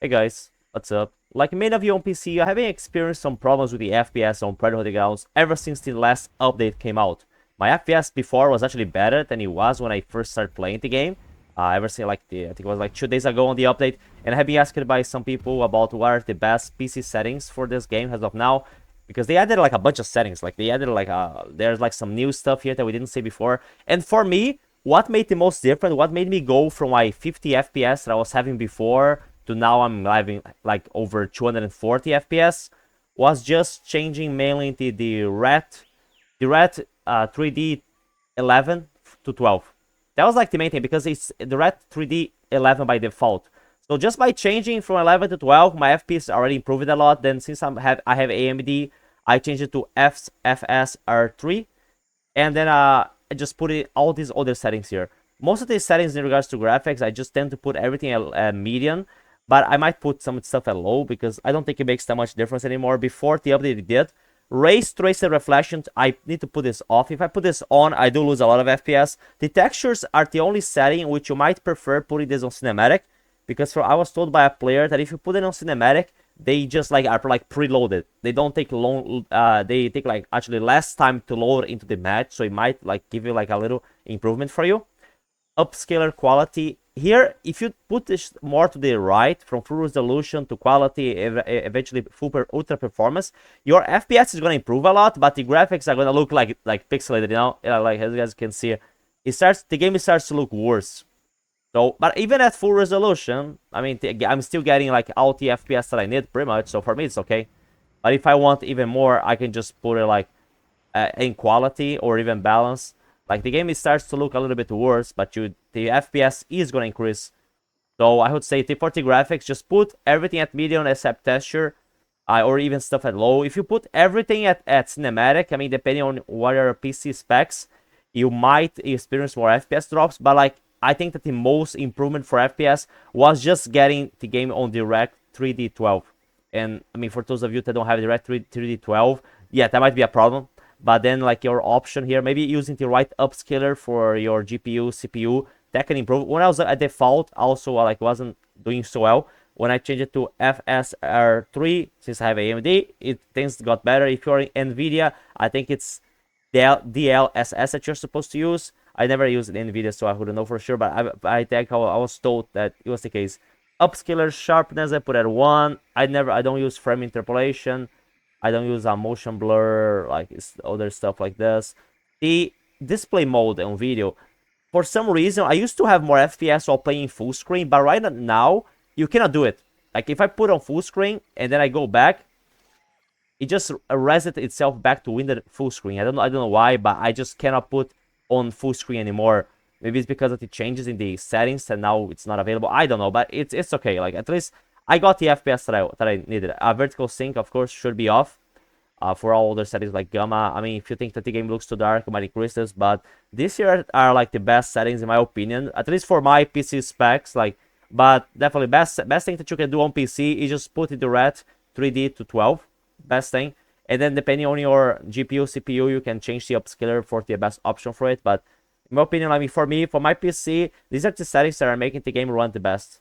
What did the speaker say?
Hey guys, what's up? Like many of you on PC, I have experienced some problems with the FPS on Predator Grounds ever since the last update came out. My FPS before was actually better than it was when I first started playing the game. Ever since I think it was like 2 days ago on the update, and I have been asked by some people about what are the best PC settings for this game as of now, because they added like a bunch of settings. Like they added like there's like some new stuff here that we didn't see before. And for me, what made the most different, what made me go from my 50 FPS that I was having before to now I'm having like over 240 FPS was just changing mainly the red 3D 11 to 12. That was like the main thing because it's the red 3D 11 by default. So just by changing from 11 to 12, my FPS already improved a lot. Then since I have AMD, I changed it to FSR 3, and then I just put all these other settings here. Most of these settings in regards to graphics, I just tend to put everything at medium, but I might put some stuff at low because I don't think it makes that much difference anymore. Before the update it did. Race tracer reflections, I need to put this off. If I put this on, I do lose a lot of FPS. The textures are the only setting which you might prefer putting this on cinematic, because I was told by a player that if you put it on cinematic, they just like are like preloaded. They don't take long. They take like actually less time to load into the match, so it might like give you like a little improvement for you. Upscaler quality here, if you put this more to the right, from full resolution to quality, eventually ultra performance, your FPS is going to improve a lot, but the graphics are going to look like pixelated, you know. Like as you guys can see, the game starts to look worse. So, but even at full resolution, I mean, I'm still getting like all the FPS that I need pretty much. So for me, it's okay. But if I want even more, I can just put it like in quality or even balance. Like the game starts to look a little bit worse, but the FPS is going to increase. So I would say for the graphics, just put everything at medium except texture, or even stuff at low. If you put everything at cinematic, I mean, depending on what are your PC specs, you might experience more FPS drops. But like, I think that the most improvement for FPS was just getting the game on Direct 3D 12. And I mean, for those of you that don't have Direct 3D 12, yeah, that might be a problem. But then like your option here, maybe using the right upscaler for your GPU, CPU, that can improve. When I was at default, also like wasn't doing so well. When I changed it to FSR 3, since I have AMD, things got better. If you're in NVIDIA, I think it's DLSS that you're supposed to use. I never used NVIDIA, so I wouldn't know for sure, but I think I was told that it was the case. Upscaler sharpness, I put at 1. I don't use frame interpolation. I don't use a motion blur, like other stuff like this. The display mode on video, for some reason, I used to have more FPS while playing full screen, but right now, you cannot do it. Like if I put on full screen and then I go back, it just resets itself back to window full screen. I don't know why, but I just cannot put on full screen anymore. Maybe it's because of the changes in the settings and now it's not available. I don't know, but it's okay. Like at least I got the FPS that I needed. Vertical sync, of course, should be off. For all other settings like gamma, I mean, if you think that the game looks too dark, you might increase this. But these here are like the best settings in my opinion, at least for my PC specs. Like, but definitely best thing that you can do on PC is just put the red 3D to 12, best thing. And then depending on your GPU, CPU, you can change the upscaler for the best option for it. But in my opinion, I mean, for me, for my PC, these are the settings that are making the game run the best.